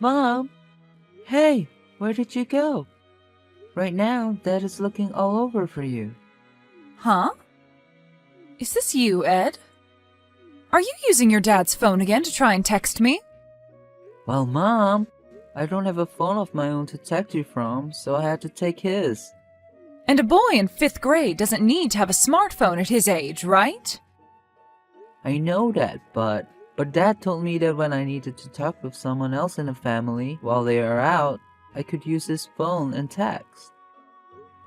Mom? Hey, where did you go? Right now, Dad is looking all over for you. Huh? Is this you, Ed? Are you using your dad's phone again to try and text me? Well, Mom, I don't have a phone of my own to text you from, so I had to take his. And a boy in 5th grade doesn't need to have a smartphone at his age, right? I know that, but Dad told me that when I needed to talk with someone else in the family while they are out, I could use his phone and text.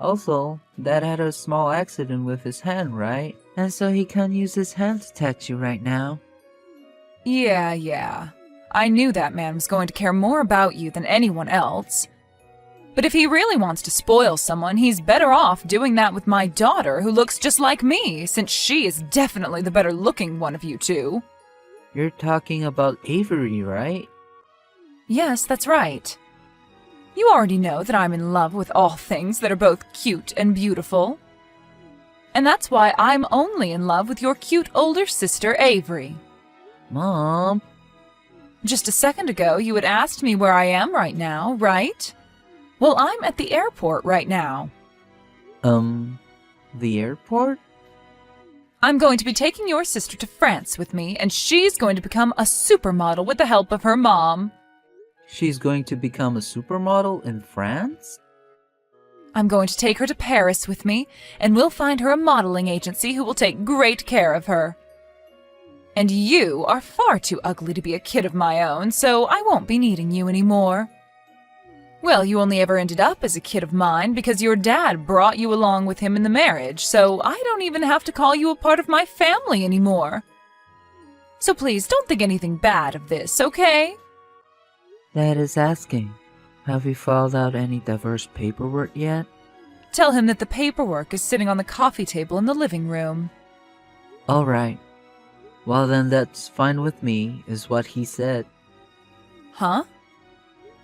Also, Dad had a small accident with his hand, right? And so he can't use his hand to text you right now. Yeah. I knew that man was going to care more about you than anyone else. But if he really wants to spoil someone, he's better off doing that with my daughter, who looks just like me, since she is definitely the better looking one of you two. You're talking about Avery, right? Yes, that's right. You already know that I'm in love with all things that are both cute and beautiful. And that's why I'm only in love with your cute older sister, Avery. Mom? Just a second ago, you had asked me where I am right now, right? Well, I'm at the airport right now. The airport? I'm going to be taking your sister to France with me, and she's going to become a supermodel with the help of her mom. She's going to become a supermodel in France? I'm going to take her to Paris with me, and we'll find her a modeling agency who will take great care of her. And you are far too ugly to be a kid of my own, so I won't be needing you anymore. Well, you only ever ended up as a kid of mine because your dad brought you along with him in the marriage, so I don't even have to call you a part of my family anymore. So please, don't think anything bad of this, okay? Dad is asking, have you filled out any diverse paperwork yet? Tell him that the paperwork is sitting on the coffee table in the living room. Alright. Well then that's fine with me, is what he said. Huh?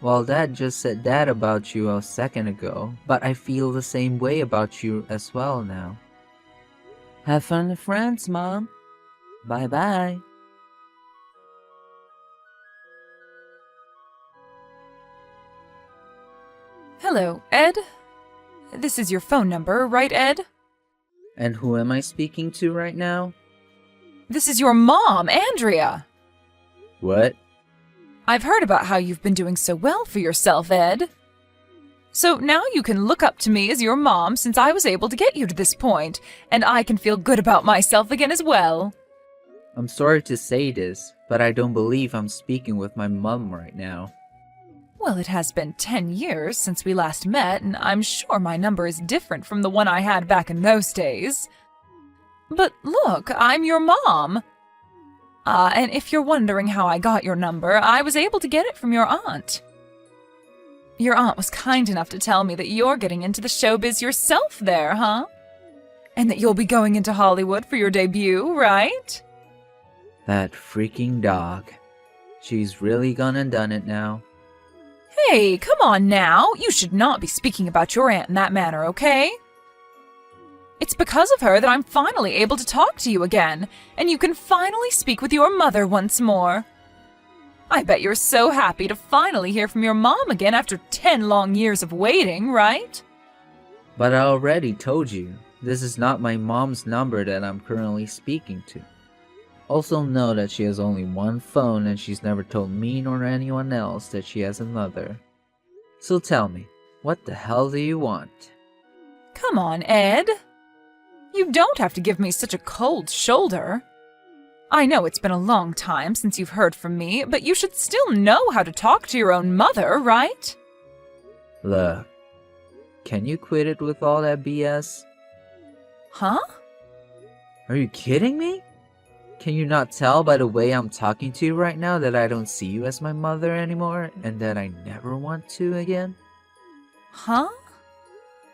Well, Dad just said that about you a second ago, but I feel the same way about you as well now. Have fun in France, Mom. Bye-bye. Hello, Ed? This is your phone number, right, Ed? And who am I speaking to right now? This is your mom, Andrea. What? I've heard about how you've been doing so well for yourself, Ed. So now you can look up to me as your mom since I was able to get you to this point, and I can feel good about myself again as well. I'm sorry to say this, but I don't believe I'm speaking with my mom right now. Well, it has been 10 years since we last met, and I'm sure my number is different from the one I had back in those days. But look, I'm your mom. And if you're wondering how I got your number, I was able to get it from your aunt. Your aunt was kind enough to tell me that you're getting into the showbiz yourself there, huh? And that you'll be going into Hollywood for your debut, right? That freaking dog. She's really gone and done it now. Hey, come on now. You should not be speaking about your aunt in that manner, okay? It's because of her that I'm finally able to talk to you again, and you can finally speak with your mother once more. I bet you're so happy to finally hear from your mom again after 10 long years of waiting, right? But I already told you, this is not my mom's number that I'm currently speaking to. Also know that she has only one phone and she's never told me nor anyone else that she has another. So tell me, what the hell do you want? Come on, Ed. You don't have to give me such a cold shoulder. I know it's been a long time since you've heard from me, but you should still know how to talk to your own mother, right? Look, can you quit it with all that BS? Huh? Are you kidding me? Can you not tell by the way I'm talking to you right now that I don't see you as my mother anymore and that I never want to again? Huh?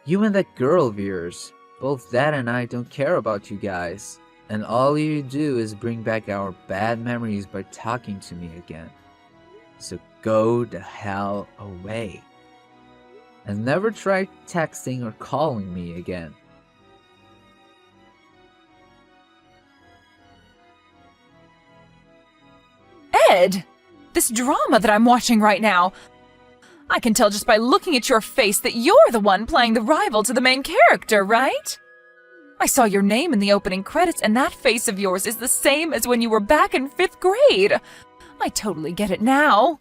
You and that girl of yours, both Dad and I don't care about you guys. And all you do is bring back our bad memories by talking to me again. So go the hell away. And never try texting or calling me again. Ed! This drama that I'm watching right now. I can tell just by looking at your face that you're the one playing the rival to the main character, right? I saw your name in the opening credits, and that face of yours is the same as when you were back in 5th grade. I totally get it now.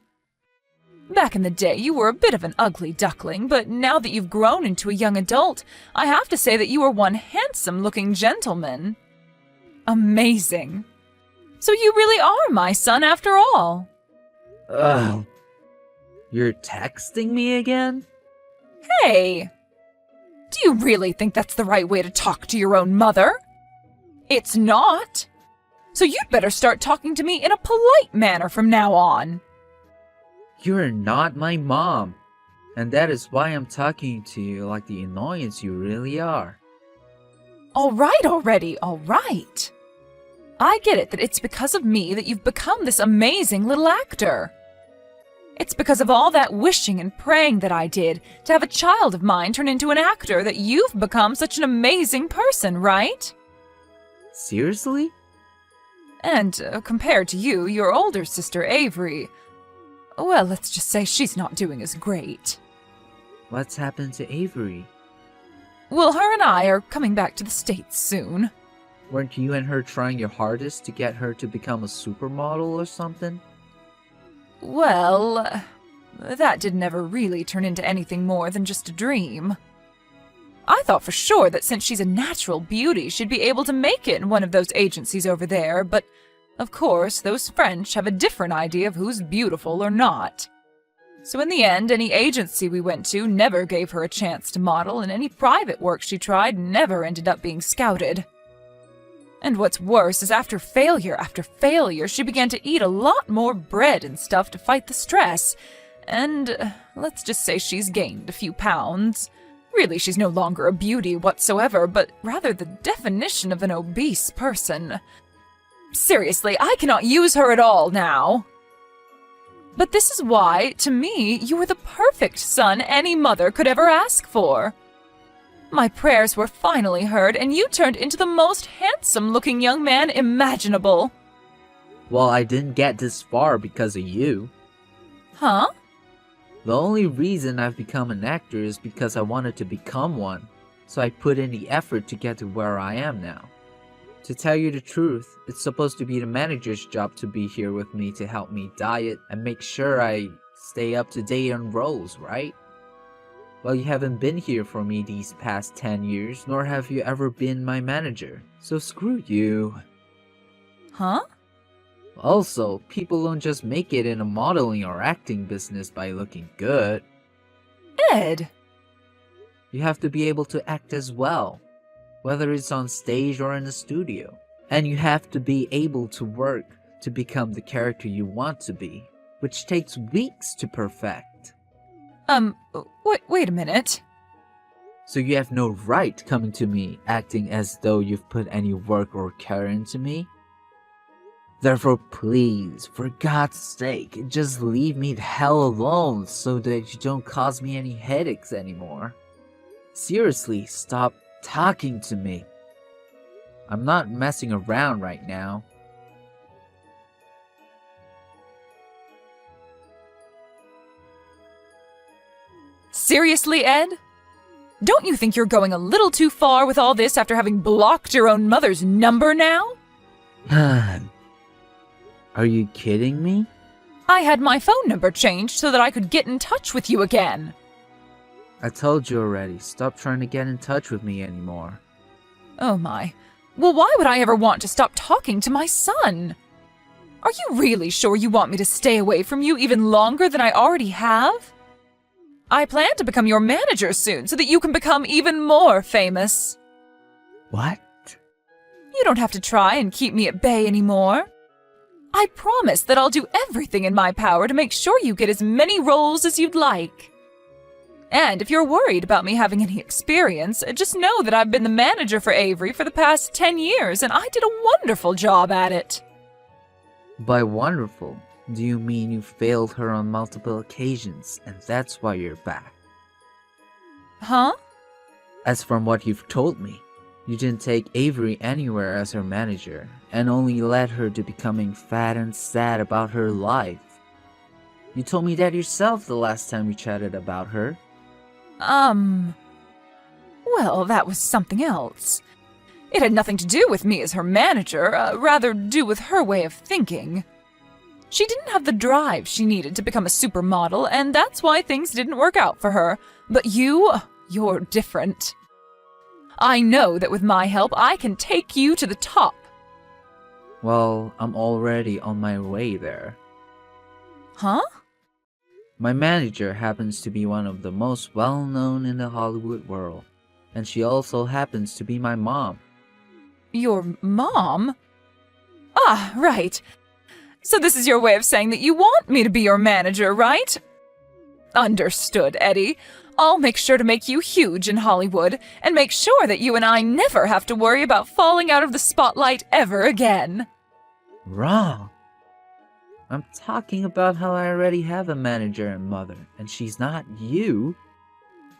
Back in the day, you were a bit of an ugly duckling, but now that you've grown into a young adult, I have to say that you are one handsome-looking gentleman. Amazing. So you really are my son after all. Ugh. You're texting me again? Hey! Do you really think that's the right way to talk to your own mother? It's not. So you'd better start talking to me in a polite manner from now on. You're not my mom. And that is why I'm talking to you like the annoyance you really are. All right already, all right. I get it that it's because of me that you've become this amazing little actor. It's because of all that wishing and praying that I did to have a child of mine turn into an actor that you've become such an amazing person, right? Seriously? And compared to you, your older sister Avery, well, let's just say she's not doing as great. What's happened to Avery? Well, her and I are coming back to the States soon. Weren't you and her trying your hardest to get her to become a supermodel or something? Well, that didn't ever really turn into anything more than just a dream. I thought for sure that since she's a natural beauty, she'd be able to make it in one of those agencies over there, but of course, those French have a different idea of who's beautiful or not. So in the end, any agency we went to never gave her a chance to model, and any private work she tried never ended up being scouted. And what's worse is after failure, she began to eat a lot more bread and stuff to fight the stress. And let's just say she's gained a few pounds. Really, she's no longer a beauty whatsoever, but rather the definition of an obese person. Seriously, I cannot use her at all now. But this is why, to me, you were the perfect son any mother could ever ask for. My prayers were finally heard, and you turned into the most handsome-looking young man imaginable. Well, I didn't get this far because of you. Huh? The only reason I've become an actor is because I wanted to become one, so I put in the effort to get to where I am now. To tell you the truth, it's supposed to be the manager's job to be here with me to help me diet and make sure I stay up to date on roles, right? Well, you haven't been here for me these past 10 years, nor have you ever been my manager, so screw you. Huh? Also, people don't just make it in a modeling or acting business by looking good. Ed! You have to be able to act as well, whether it's on stage or in the studio. And you have to be able to work to become the character you want to be, which takes weeks to perfect. Wait a minute. So you have no right coming to me acting as though you've put any work or care into me? Therefore, please, for God's sake, just leave me the hell alone so that you don't cause me any headaches anymore. Seriously, stop talking to me. I'm not messing around right now. Seriously, Ed? Don't you think you're going a little too far with all this after having blocked your own mother's number now? Are you kidding me? I had my phone number changed so that I could get in touch with you again. I told you already, stop trying to get in touch with me anymore. Oh my. Well, why would I ever want to stop talking to my son? Are you really sure you want me to stay away from you even longer than I already have? I plan to become your manager soon so that you can become even more famous. What? You don't have to try and keep me at bay anymore. I promise that I'll do everything in my power to make sure you get as many roles as you'd like. And if you're worried about me having any experience, just know that I've been the manager for Avery for the past 10 years, and I did a wonderful job at it. By wonderful, do you mean you failed her on multiple occasions, and that's why you're back? Huh? As from what you've told me, you didn't take Avery anywhere as her manager, and only led her to becoming fat and sad about her life. You told me that yourself the last time we chatted about her. Well, that was something else. It had nothing to do with me as her manager, rather do with her way of thinking. She didn't have the drive she needed to become a supermodel, and that's why things didn't work out for her. But you're different. I know that with my help, I can take you to the top. Well, I'm already on my way there. Huh? My manager happens to be one of the most well-known in the Hollywood world, and she also happens to be my mom. Your mom? Ah, right. So this is your way of saying that you want me to be your manager, right? Understood, Eddie. I'll make sure to make you huge in Hollywood, and make sure that you and I never have to worry about falling out of the spotlight ever again. Wrong. I'm talking about how I already have a manager and mother, and she's not you.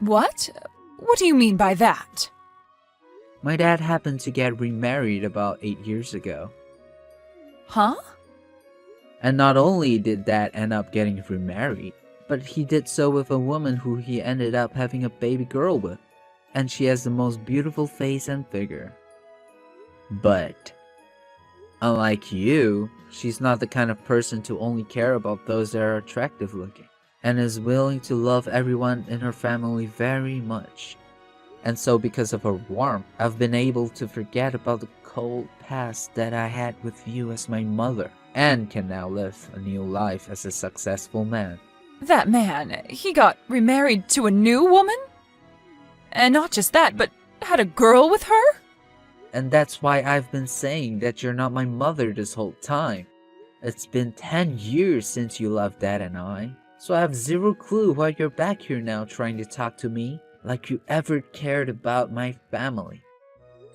What? What do you mean by that? My dad happened to get remarried about 8 years ago. Huh? And not only did Dad end up getting remarried, but he did so with a woman who he ended up having a baby girl with. And she has the most beautiful face and figure. But, unlike you, she's not the kind of person to only care about those that are attractive looking, and is willing to love everyone in her family very much. And so because of her warmth, I've been able to forget about the cold past that I had with you as my mother, and can now live a new life as a successful man. That man, he got remarried to a new woman? And not just that, but had a girl with her? And that's why I've been saying that you're not my mother this whole time. It's been 10 years since you left Dad and I, so I have zero clue why you're back here now trying to talk to me like you ever cared about my family.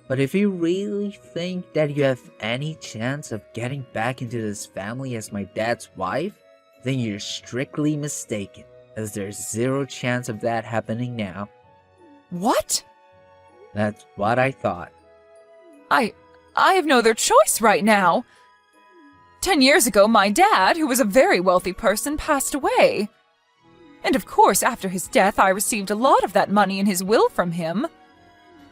But if you really think that you have any chance of getting back into this family as my dad's wife, then you're strictly mistaken, as there's zero chance of that happening now. What? That's what I thought. I have no other choice right now. 10 years ago, my dad, who was a very wealthy person, passed away. And of course, after his death, I received a lot of that money in his will from him.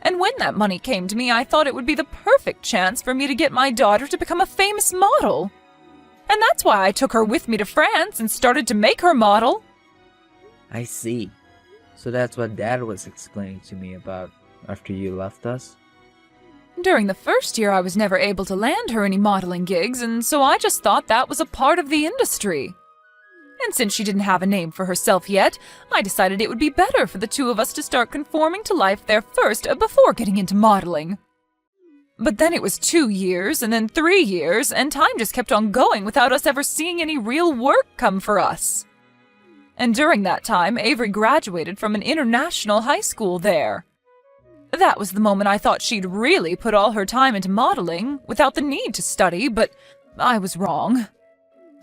And when that money came to me, I thought it would be the perfect chance for me to get my daughter to become a famous model. And that's why I took her with me to France and started to make her model. I see. So that's what Dad was explaining to me about after you left us? During the first year, I was never able to land her any modeling gigs, and so I just thought that was a part of the industry. And since she didn't have a name for herself yet, I decided it would be better for the two of us to start conforming to life there first before getting into modeling. But then it was 2 years, and then 3 years, and time just kept on going without us ever seeing any real work come for us. And during that time, Avery graduated from an international high school there. That was the moment I thought she'd really put all her time into modeling, without the need to study, but I was wrong.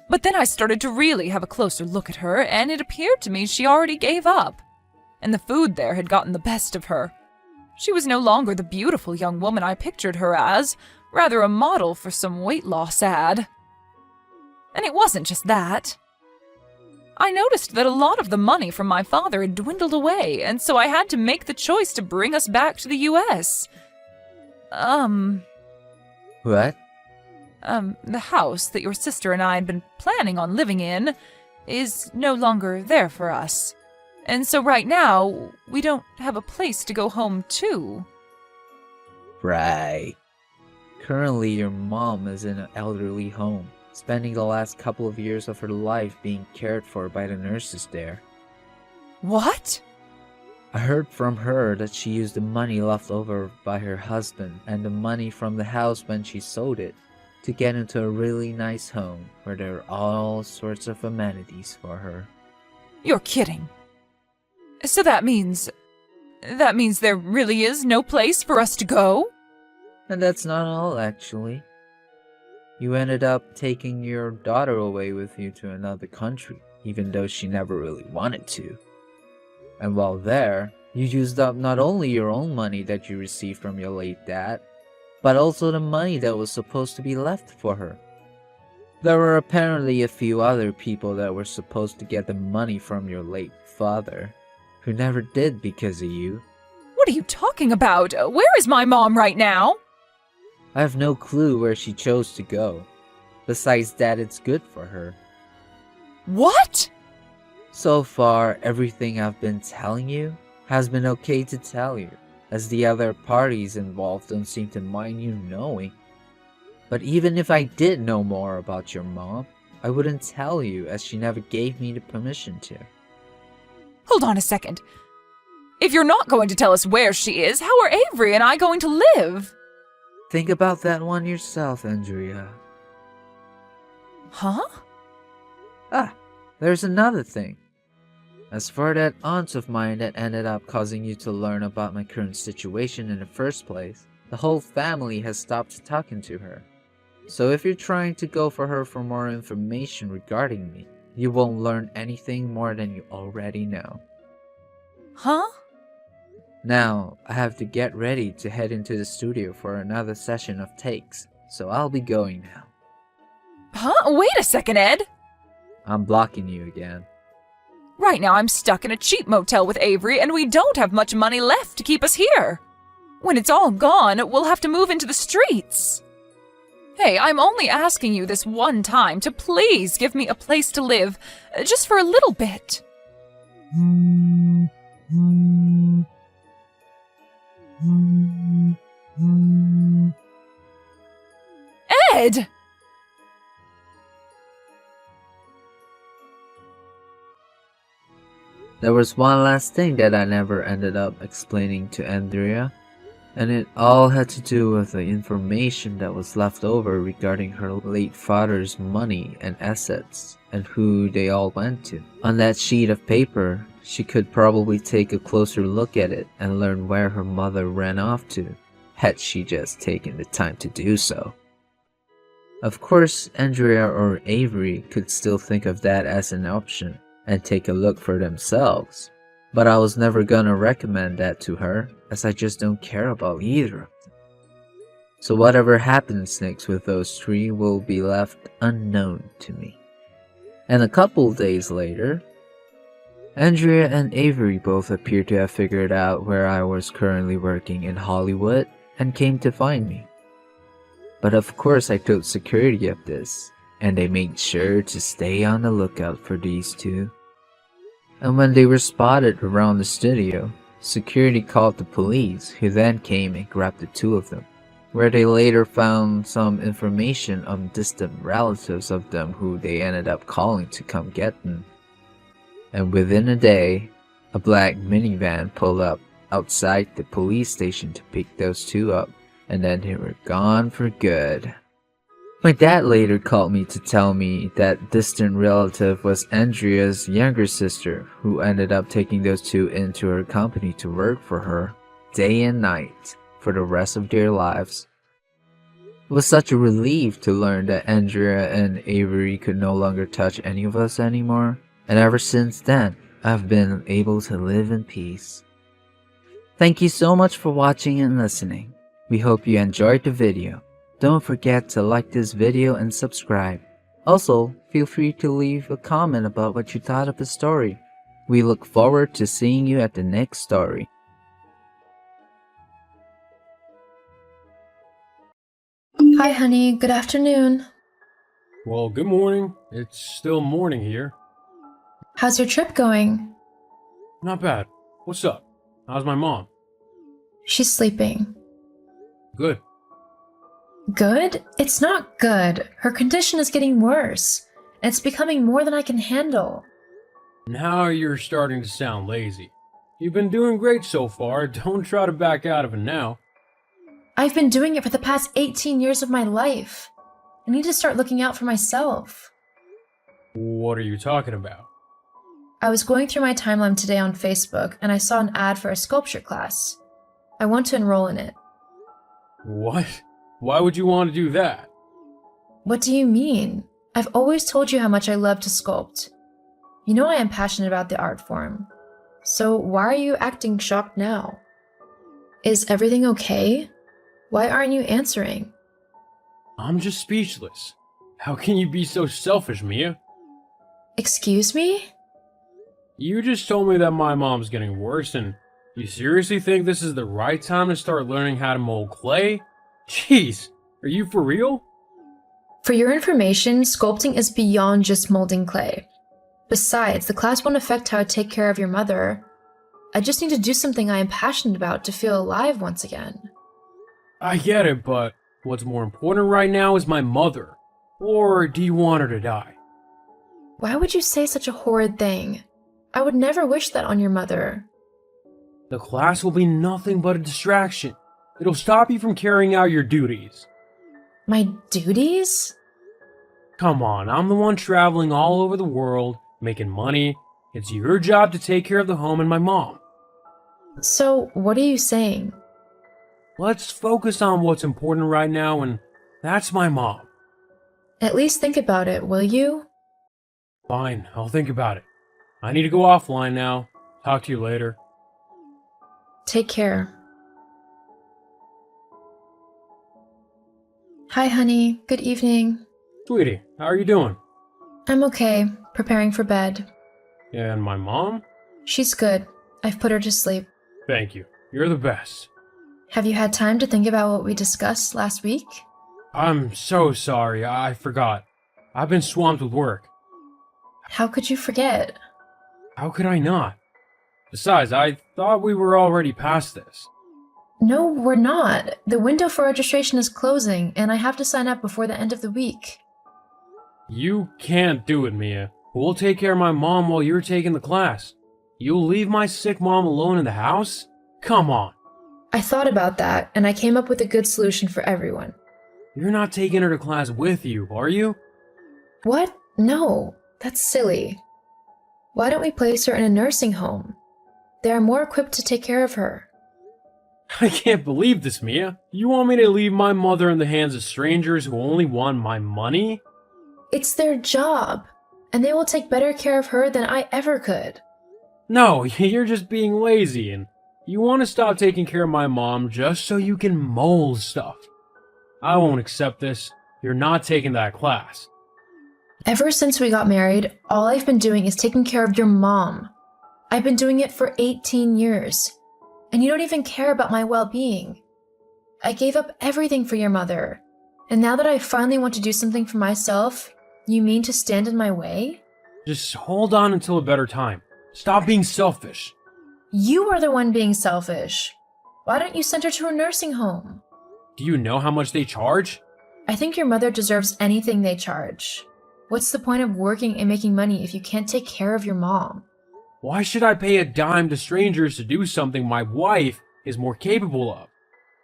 But then I started to really have a closer look at her, and it appeared to me she already gave up. And the food there had gotten the best of her. She was no longer the beautiful young woman I pictured her as, rather a model for some weight loss ad. And it wasn't just that. I noticed that a lot of the money from my father had dwindled away, and so I had to make the choice to bring us back to the U.S. What? The house that your sister and I had been planning on living in is no longer there for us. And so right now, we don't have a place to go home to. Right. Currently, your mom is in an elderly home, spending the last couple of years of her life being cared for by the nurses there. What? I heard from her that she used the money left over by her husband and the money from the house when she sold it to get into a really nice home where there are all sorts of amenities for her. You're kidding. So that means there really is no place for us to go? And that's not all, actually. You ended up taking your daughter away with you to another country, even though she never really wanted to. And while there, you used up not only your own money that you received from your late dad, but also the money that was supposed to be left for her. There were apparently a few other people that were supposed to get the money from your late father, who never did because of you. What are you talking about? Where is my mom right now? I have no clue where she chose to go. Besides that, it's good for her. What? So far, everything I've been telling you has been okay to tell you, as the other parties involved don't seem to mind you knowing. But even if I did know more about your mom, I wouldn't tell you, as she never gave me the permission to. Hold on a second. If you're not going to tell us where she is, how are Avery and I going to live? Think about that one yourself, Andrea. Huh? There's another thing. As for that aunt of mine that ended up causing you to learn about my current situation in the first place, the whole family has stopped talking to her. So if you're trying to go for her for more information regarding me, you won't learn anything more than you already know. Huh? Now, I have to get ready to head into the studio for another session of takes, so I'll be going now. Huh? Wait a second, Ed. I'm blocking you again. Right now I'm stuck in a cheap motel with Avery and we don't have much money left to keep us here. When it's all gone, we'll have to move into the streets. Hey, I'm only asking you this one time to please give me a place to live, just for a little bit. Ed! There was one last thing that I never ended up explaining to Andrea, and it all had to do with the information that was left over regarding her late father's money and assets, and who they all went to. On that sheet of paper, she could probably take a closer look at it and learn where her mother ran off to, had she just taken the time to do so. Of course, Andrea or Avery could still think of that as an option and take a look for themselves, but I was never gonna recommend that to her, as I just don't care about either of them. So whatever happens next with those three will be left unknown to me. And a couple days later, Andrea and Avery both appeared to have figured out where I was currently working in Hollywood and came to find me. But of course I told security of this, and they made sure to stay on the lookout for these two. And when they were spotted around the studio, security called the police, who then came and grabbed the two of them, where they later found some information on distant relatives of them who they ended up calling to come get them. And within a day, a black minivan pulled up outside the police station to pick those two up, and then they were gone for good. My dad later called me to tell me that distant relative was Andrea's younger sister, who ended up taking those two into her company to work for her, day and night, for the rest of their lives. It was such a relief to learn that Andrea and Avery could no longer touch any of us anymore, and ever since then, I've been able to live in peace. Thank you so much for watching and listening. We hope you enjoyed the video. Don't forget to like this video and subscribe. Also, feel free to leave a comment about what you thought of the story. We look forward to seeing you at the next story. Hi, honey. Good afternoon. Well, good morning. It's still morning here. How's your trip going? Not bad. What's up? How's my mom? She's sleeping. Good. Good? It's not good. Her condition is getting worse. And it's becoming more than I can handle. Now you're starting to sound lazy. You've been doing great so far. Don't try to back out of it now. I've been doing it for the past 18 years of my life. I need to start looking out for myself. What are you talking about? I was going through my timeline today on Facebook and I saw an ad for a sculpture class. I want to enroll in it. What? Why would you want to do that? What do you mean? I've always told you how much I love to sculpt. You know I am passionate about the art form. So why are you acting shocked now? Is everything okay? Why aren't you answering? I'm just speechless. How can you be so selfish, Mia? Excuse me? You just told me that my mom's getting worse, and you seriously think this is the right time to start learning how to mold clay? Jeez, are you for real? For your information, sculpting is beyond just molding clay. Besides, the class won't affect how I take care of your mother. I just need to do something I am passionate about to feel alive once again. I get it, but what's more important right now is my mother. Or do you want her to die? Why would you say such a horrid thing? I would never wish that on your mother. The class will be nothing but a distraction. It'll stop you from carrying out your duties. My duties? Come on, I'm the one traveling all over the world, making money. It's your job to take care of the home and my mom. So, what are you saying? Let's focus on what's important right now, and that's my mom. At least think about it, will you? Fine, I'll think about it. I need to go offline now. Talk to you later. Take care. Hi, honey. Good evening. Sweetie, how are you doing? I'm okay, preparing for bed. And my mom? She's good. I've put her to sleep. Thank you. You're the best. Have you had time to think about what we discussed last week? I'm so sorry. I forgot. I've been swamped with work. How could you forget? How could I not? Besides, I thought we were already past this. No, we're not. The window for registration is closing, and I have to sign up before the end of the week. You can't do it, Mia. We'll take care of my mom while you're taking the class. You'll leave my sick mom alone in the house? Come on. I thought about that, and I came up with a good solution for everyone. You're not taking her to class with you, are you? What? No, that's silly. Why don't we place her in a nursing home? They are more equipped to take care of her. I can't believe this, Mia. You want me to leave my mother in the hands of strangers who only want my money? It's their job, and they will take better care of her than I ever could. No, you're just being lazy, and you want to stop taking care of my mom just so you can mold stuff. I won't accept this. You're not taking that class. Ever since we got married, all I've been doing is taking care of your mom. I've been doing it for 18 years, and you don't even care about my well-being. I gave up everything for your mother, and now that I finally want to do something for myself, you mean to stand in my way? Just hold on until a better time. Stop being selfish. You are the one being selfish. Why don't you send her to a nursing home? Do you know how much they charge? I think your mother deserves anything they charge. What's the point of working and making money if you can't take care of your mom? Why should I pay a dime to strangers to do something my wife is more capable of?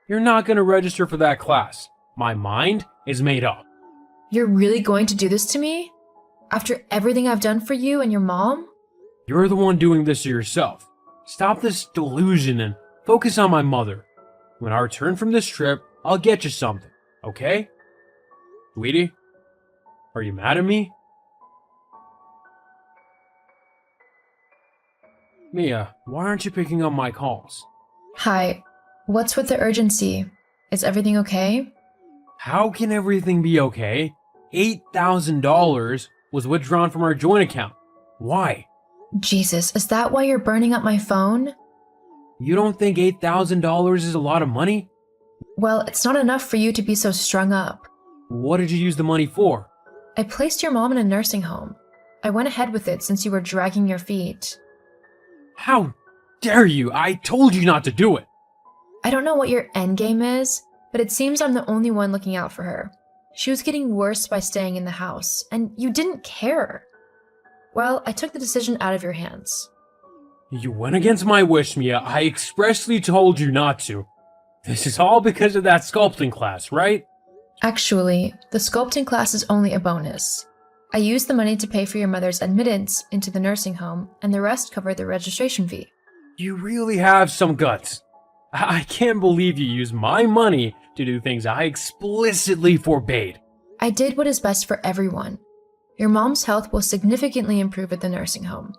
You're not going to register for that class. My mind is made up. You're really going to do this to me? After everything I've done for you and your mom? You're the one doing this to yourself. Stop this delusion and focus on my mother. When I return from this trip, I'll get you something, okay? Sweetie? Are you mad at me? Mia, why aren't you picking up my calls? Hi, what's with the urgency? Is everything okay? How can everything be okay? $8,000 was withdrawn from our joint account. Why? Jesus, is that why you're burning up my phone? You don't think $8,000 is a lot of money? Well, it's not enough for you to be so strung up. What did you use the money for? I placed your mom in a nursing home. I went ahead with it since you were dragging your feet. How dare you? I told you not to do it. I don't know what your endgame is, but it seems I'm the only one looking out for her. She was getting worse by staying in the house, and you didn't care. Well, I took the decision out of your hands. You went against my wish, Mia. I expressly told you not to. This is all because of that sculpting class, right? Actually, the sculpting class is only a bonus. I used the money to pay for your mother's admittance into the nursing home, and the rest covered the registration fee. You really have some guts. I can't believe you used my money to do things I explicitly forbade. I did what is best for everyone. Your mom's health will significantly improve at the nursing home.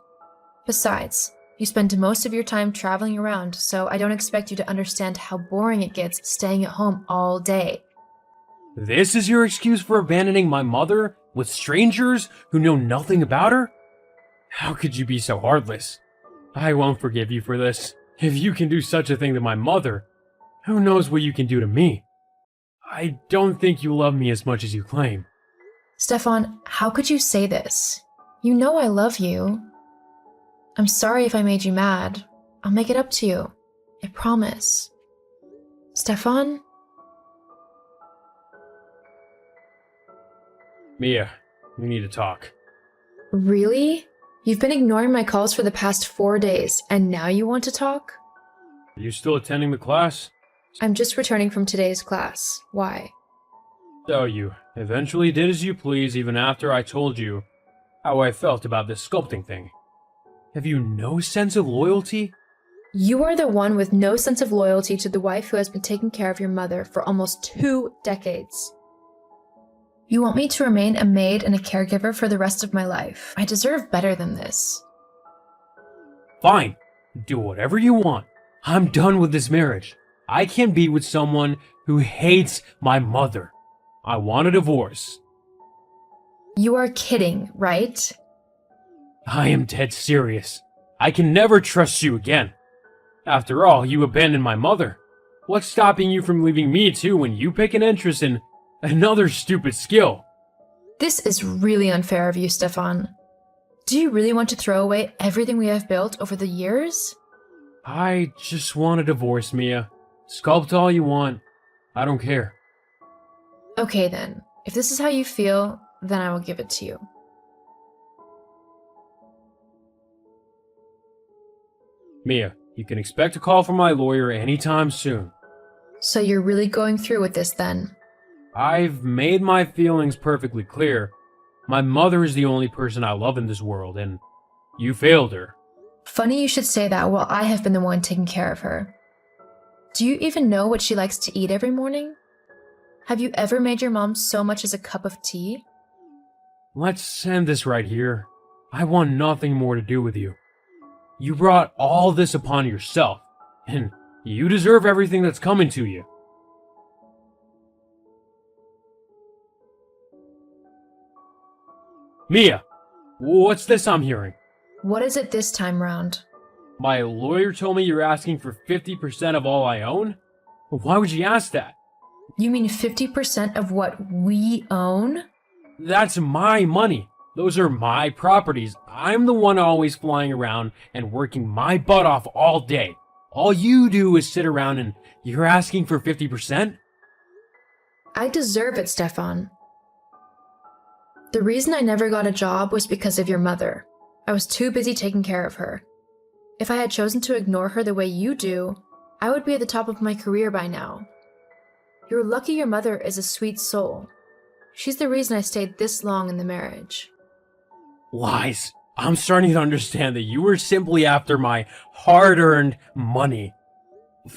Besides, you spend most of your time traveling around, so I don't expect you to understand how boring it gets staying at home all day. This is your excuse for abandoning my mother with strangers who know nothing about her? How could you be so heartless? I won't forgive you for this. If you can do such a thing to my mother, who knows what you can do to me? I don't think you love me as much as you claim. Stefan, how could you say this? You know I love you. I'm sorry if I made you mad. I'll make it up to you. I promise. Stefan? Mia, we need to talk. Really? You've been ignoring my calls for the past 4 days, and now you want to talk? Are you still attending the class? I'm just returning from today's class. Why? So you eventually did as you please even after I told you how I felt about this sculpting thing. Have you no sense of loyalty? You are the one with no sense of loyalty to the wife who has been taking care of your mother for almost 2 decades. You want me to remain a maid and a caregiver for the rest of my life. I deserve better than this. Fine. Do whatever you want. I'm done with this marriage. I can't be with someone who hates my mother. I want a divorce. You are kidding, right? I am dead serious. I can never trust you again. After all, you abandoned my mother. What's stopping you from leaving me too when you pick an interest in another stupid skill? This is really unfair of you, Stefan. Do you really want to throw away everything we have built over the years? I just want a divorce, Mia. Sculpt all you want. I don't care. Okay then. If this is how you feel, then I will give it to you. Mia, you can expect a call from my lawyer anytime soon. So you're really going through with this then? I've made my feelings perfectly clear. My mother is the only person I love in this world, and you failed her. Funny you should say that while I have been the one taking care of her. Do you even know what she likes to eat every morning? Have you ever made your mom so much as a cup of tea? Let's end this right here. I want nothing more to do with you. You brought all this upon yourself, and you deserve everything that's coming to you. Mia, what's this I'm hearing? What is it this time round? My lawyer told me you're asking for 50% of all I own? Why would you ask that? You mean 50% of what we own? That's my money. Those are my properties. I'm the one always flying around and working my butt off all day. All you do is sit around and you're asking for 50%? I deserve it, Stefan. The reason I never got a job was because of your mother. I was too busy taking care of her. If I had chosen to ignore her the way you do, I would be at the top of my career by now. You're lucky your mother is a sweet soul. She's the reason I stayed this long in the marriage. Lies. I'm starting to understand that you were simply after my hard-earned money.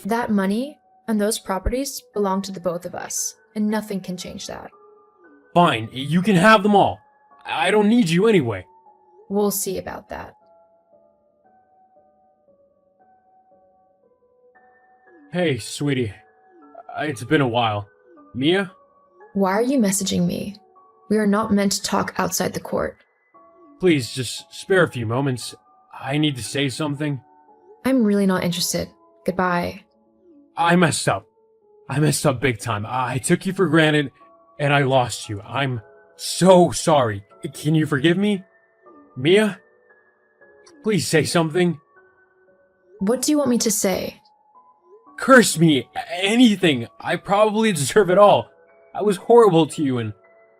That money and those properties belong to the both of us, and nothing can change that. Fine, you can have them all. I don't need you anyway. We'll see about that. Hey, sweetie. It's been a while. Mia? Why are you messaging me? We are not meant to talk outside the court. Please, just spare a few moments. I need to say something. I'm really not interested. Goodbye. I messed up. I messed up big time. I took you for granted, and I lost you. I'm so sorry. Can you forgive me? Mia? Please say something. What do you want me to say? Curse me. Anything. I probably deserve it all. I was horrible to you, and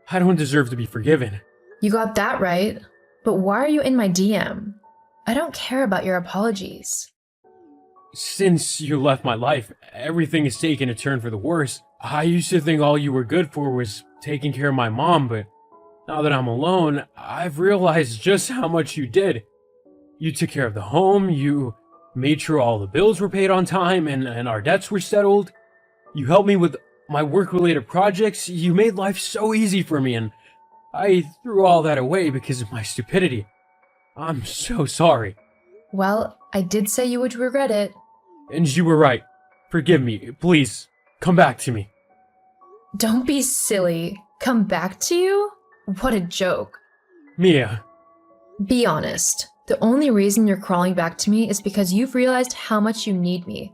I don't deserve to be forgiven. You got that right. But why are you in my DM? I don't care about your apologies. Since you left my life, everything has taken a turn for the worse. I used to think all you were good for was taking care of my mom, but now that I'm alone, I've realized just how much you did. You took care of the home, you made sure all the bills were paid on time and our debts were settled. You helped me with my work-related projects. You made life so easy for me, and I threw all that away because of my stupidity. I'm so sorry. Well, I did say you would regret it. And you were right. Forgive me. Please, come back to me. Don't be silly. Come back to you? What a joke. Mia, Be honest. The only reason you're crawling back to me is because you've realized how much you need me,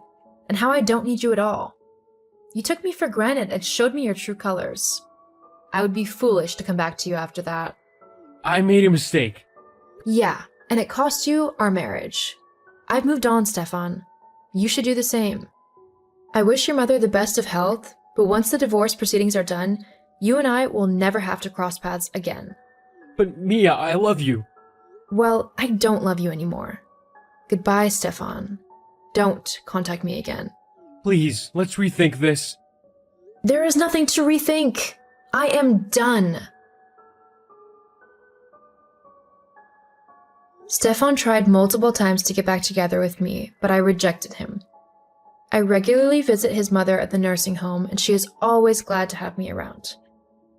and how I don't need you at all. You took me for granted and showed me your true colors. I would be foolish to come back to you after that. I made a mistake. Yeah, and it cost you our marriage. I've moved on, Stefan. You should do the same. I wish your mother the best of health, but once the divorce proceedings are done, you and I will never have to cross paths again. But Mia, I love you. Well, I don't love you anymore. Goodbye, Stefan. Don't contact me again. Please, let's rethink this. There is nothing to rethink. I am done. Stefan tried multiple times to get back together with me, but I rejected him. I regularly visit his mother at the nursing home, and she is always glad to have me around.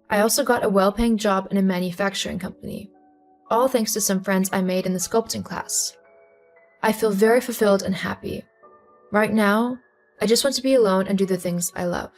I also got a well-paying job in a manufacturing company, all thanks to some friends I made in the sculpting class. I feel very fulfilled and happy. Right now, I just want to be alone and do the things I love.